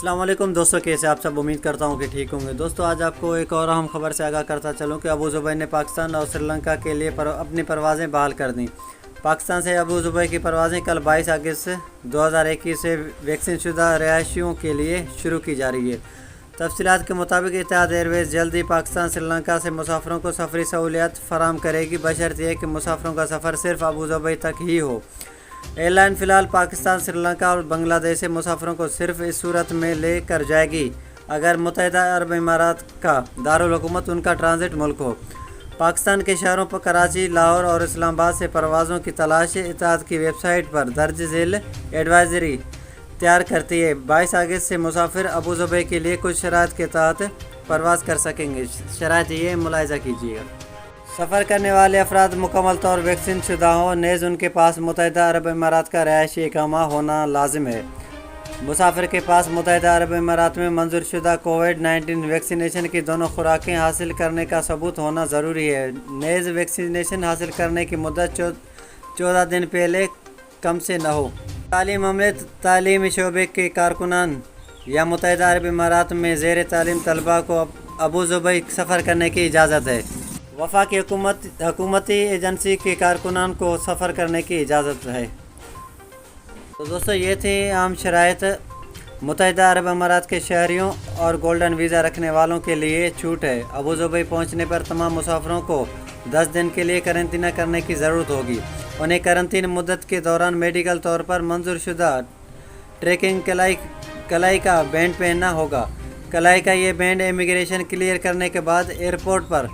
السلام علیکم دوستوں، کیسے آپ سب؟ امید کرتا ہوں کہ ٹھیک ہوں گے۔ دوستوں آج آپ کو ایک اور اہم خبر سے آگاہ کرتا چلوں کہ ابوظبی نے پاکستان اور سری لنکا کے لیے اپنی پروازیں بحال کر دیں۔ پاکستان سے ابوظبی کی پروازیں کل 22 اگست 2021 سے ویکسین شدہ رہائشیوں کے لیے شروع کی جا رہی ہے۔ تفصیلات کے مطابق اتحاد ایئر ویز جلد ہی پاکستان سری لنکا سے مسافروں کو سفری سہولیات فراہم کرے گی، بشرط یہ کہ مسافروں کا سفر صرف ابوظبی تک ہی ہو۔ ایئر لائن فی الحال پاکستان، سری لنکا اور بنگلہ دیش سے مسافروں کو صرف اس صورت میں لے کر جائے گی اگر متحدہ عرب امارات کا دارالحکومت ان کا ٹرانزٹ ملک ہو۔ پاکستان کے شہروں پر کراچی، لاہور اور اسلام آباد سے پروازوں کی تلاش اتحاد کی ویب سائٹ پر درج ذیل ایڈوائزری تیار کرتی ہے۔ 22 اگست سے مسافر ابوظبی کے لیے کچھ شرائط کے تحت پرواز کر سکیں گے۔ شرائط یہ ملاحظہ کیجیے گا۔ سفر کرنے والے افراد مکمل طور ویکسین شدہ ہوں، نیز ان کے پاس متحدہ عرب امارات کا رہائشی اقامہ ہونا لازم ہے۔ مسافر کے پاس متحدہ عرب امارات میں منظور شدہ کووڈ-19 ویکسینیشن کی دونوں خوراکیں حاصل کرنے کا ثبوت ہونا ضروری ہے، نیز ویکسینیشن حاصل کرنے کی مدت 14 دن پہلے کم سے نہ ہو۔ تعلیم عملے، تعلیمی شعبے کے کارکنان یا متحدہ عرب امارات میں زیر تعلیم طلباء کو ابوظبی سفر کرنے کی اجازت ہے۔ وفاقی حکومتی ایجنسی کے کارکنان کو سفر کرنے کی اجازت ہے۔ تو دوستو یہ تھی عام شرائط۔ متحدہ عرب امارات کے شہریوں اور گولڈن ویزا رکھنے والوں کے لیے چھوٹ ہے۔ ابوظبی پہنچنے پر تمام مسافروں کو 10 دن کے لیے قرنطینہ کرنے کی ضرورت ہوگی۔ انہیں قرنطین مدت کے دوران میڈیکل طور پر منظور شدہ ٹریکنگ کلائی کا بینڈ پہننا ہوگا۔ کلائی کا یہ بینڈ امیگریشن کلیئر کرنے کے بعد ایئرپورٹ پر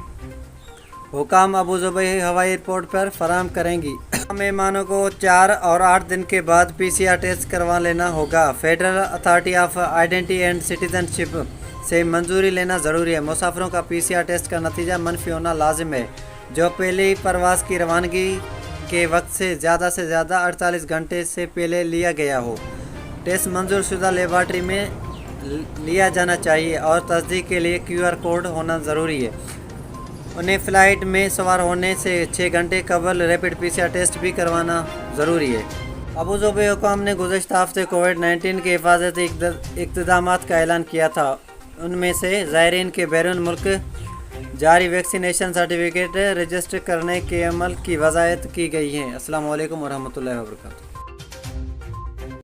حکام ابوظبی ہوائی ایئرپورٹ پر فراہم کریں گی۔ مہمانوں کو 4 اور 8 دن کے بعد PCR ٹیسٹ کروا لینا ہوگا۔ Federal Authority of Identity and Citizenship سے منظوری لینا ضروری ہے۔ مسافروں کا PCR ٹیسٹ کا نتیجہ منفی ہونا لازم ہے، جو پہلی پرواز کی روانگی کے وقت سے زیادہ 48 گھنٹے سے پہلے لیا گیا ہو۔ ٹیسٹ منظور شدہ لیبارٹری میں لیا جانا چاہیے اور تصدیق کے لیے QR کوڈ ہونا ضروری ہے۔ انہیں فلائٹ میں سوار ہونے سے 6 گھنٹے قبل ریپڈ PCR ٹیسٹ بھی کروانا ضروری ہے۔ ابوظبی حکام نے گزشتہ ہفتے کووڈ-19 کے حفاظتی اقدامات کا اعلان کیا تھا۔ ان میں سے زائرین کے بیرون ملک جاری ویکسینیشن سرٹیفکیٹ رجسٹر کرنے کے عمل کی وضاحت کی گئی ہے۔ السلام علیکم ورحمۃ اللہ وبرکاتہ۔